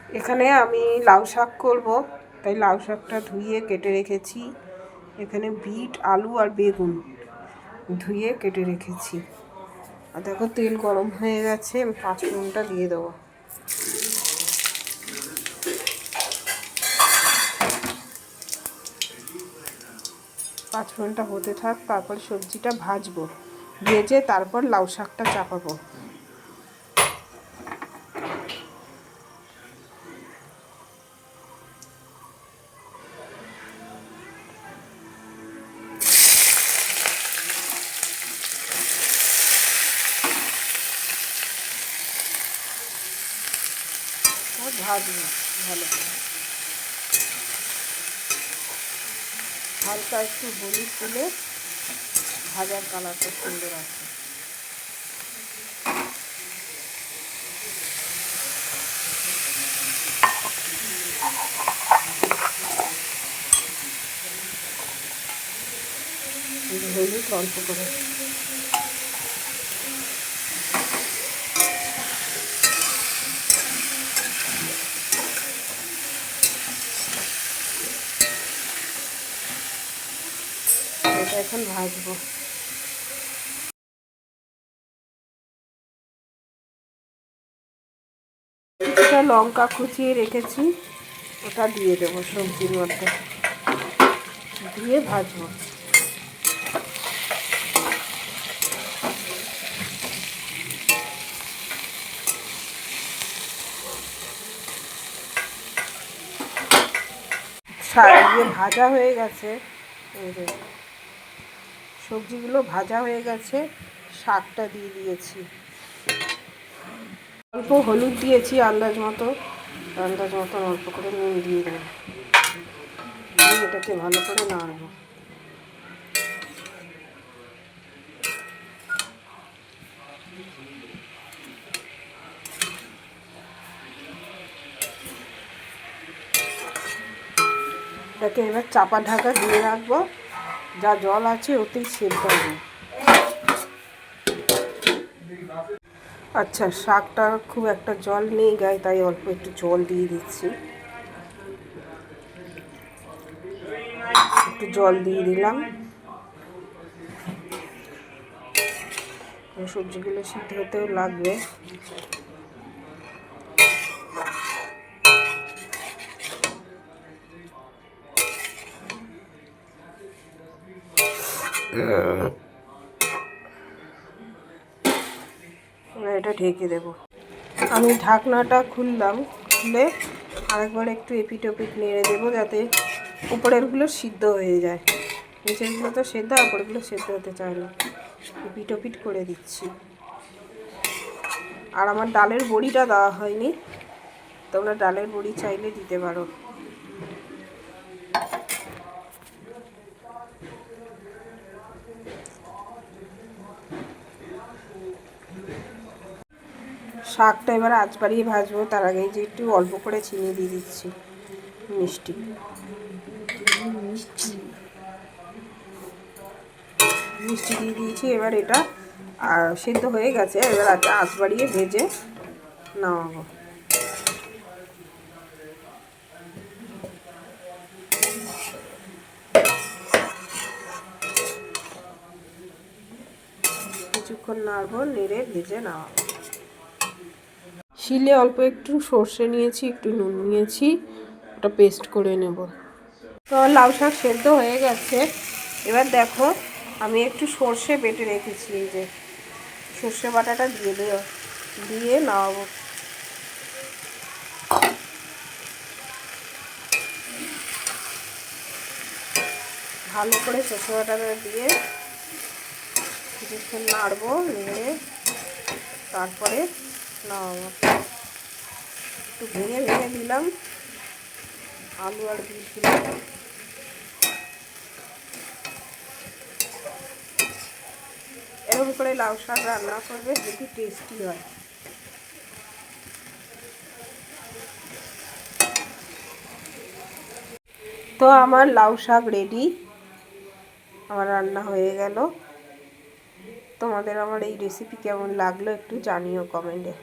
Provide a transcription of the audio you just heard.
এখানে আমি লাউ শাক করব, তাই লাউ শাকটা ধুয়ে কেটে রেখেছি। এখানে বিট, আলু আর বেগুন ধুয়ে কেটে রেখেছি। আর দেখো তেল গরম হয়ে গেছে, আমি 5 ফোড়নটা দিয়ে দেবো। পাঁচফোড়নটা হতে থাক, তারপর সবজিটা ভাজবো, ভেজে তারপর লাউ শাকটা চাপাবো। ভাজবো ভালো করে, হালকা একটু হলুদ দিলে ভাজার কালারটা সুন্দর আছে। হলুদ অল্প করে, এটা এখন ভাজবো। কিছুটা লঙ্কা কুচিয়ে রেখেছি, ওটা দিয়ে দেবো সবজির মধ্যে, দিয়ে ভাজবো। দিয়ে ভাজা হয়ে গেছে, এই যে সবজিগুলো ভাজা হয়ে গেছে, শাকটা দিয়ে দিয়েছি। অল্প হলুদ দিয়েছি আন্দাজ মতো অল্প করে নুন দিয়ে দেবো, দিয়ে এটাকে ভালো করে নাড়বো। এটাকে এবার চাপা ঢাকা দিয়ে রাখবো, যা জল আছে ওতেই সেদ্ধ হবে। আচ্ছা, শাকটা খুব একটা জল নেই গায়ে, তাই অল্প একটু জল দিয়ে দিচ্ছি। একটু জল দিয়ে দিলাম, সবজিগুলো সিদ্ধ হতেও লাগবে। এটা ঢেকে দেব। আমি ঢাকনাটা খুললাম, খুলে আরেকবার একটু এপিট ওপিট নেড়ে দেবো, যাতে উপরেরগুলো সিদ্ধ হয়ে যায়। নিচেরগুলো তো সেদ্ধ, উপরেরগুলো সেদ্ধ হতে চায় না। এপিট ওপিট করে দিচ্ছি। আর আমার ডালের বড়িটা দেওয়া হয়নি, তোমরা ডালের বড়ি চাইলে দিতে পারো। শাকটা এবার আঁচ বাড়িয়ে ভাজবো, তার আগে যে একটু অল্প করে চিনি দিয়ে দিচ্ছি, মিষ্টি দিয়ে দিয়েছি। এবার এটা সিদ্ধ হয়ে গেছে, এবার আঁচ বাড়িয়ে ভেজে নামাবো। কিছুক্ষণ নাড়বো, নেড়ে ভেজে নামাবো। শিলে অল্প একটু সর্ষে নিয়েছি, একটু নুন নিয়েছি, ওটা পেস্ট করে নেব। তো লাউ শাক সেদ্ধ হয়ে গেছে। এবার দেখো, আমি একটু সর্ষে বেটে রেখেছি, এই যে সর্ষে বাটাটা দিয়ে নামাবো। ভালো করে সর্ষে বাটাটা দিয়ে কিছুক্ষণ নাড়বো, নেড়ে তারপরে নামাবো। একটু ভেঙে দিলাম আলু আর বিটগুলো। এরকম করে লাউ শাক রান্না করবে, দেখি টেস্টি হয়। তো আমার লাউ শাক রেডি, আমার রান্না হয়ে গেল। তোমাদের আমার এই রেসিপি কেমন লাগলো একটু জানিও কমেন্টে।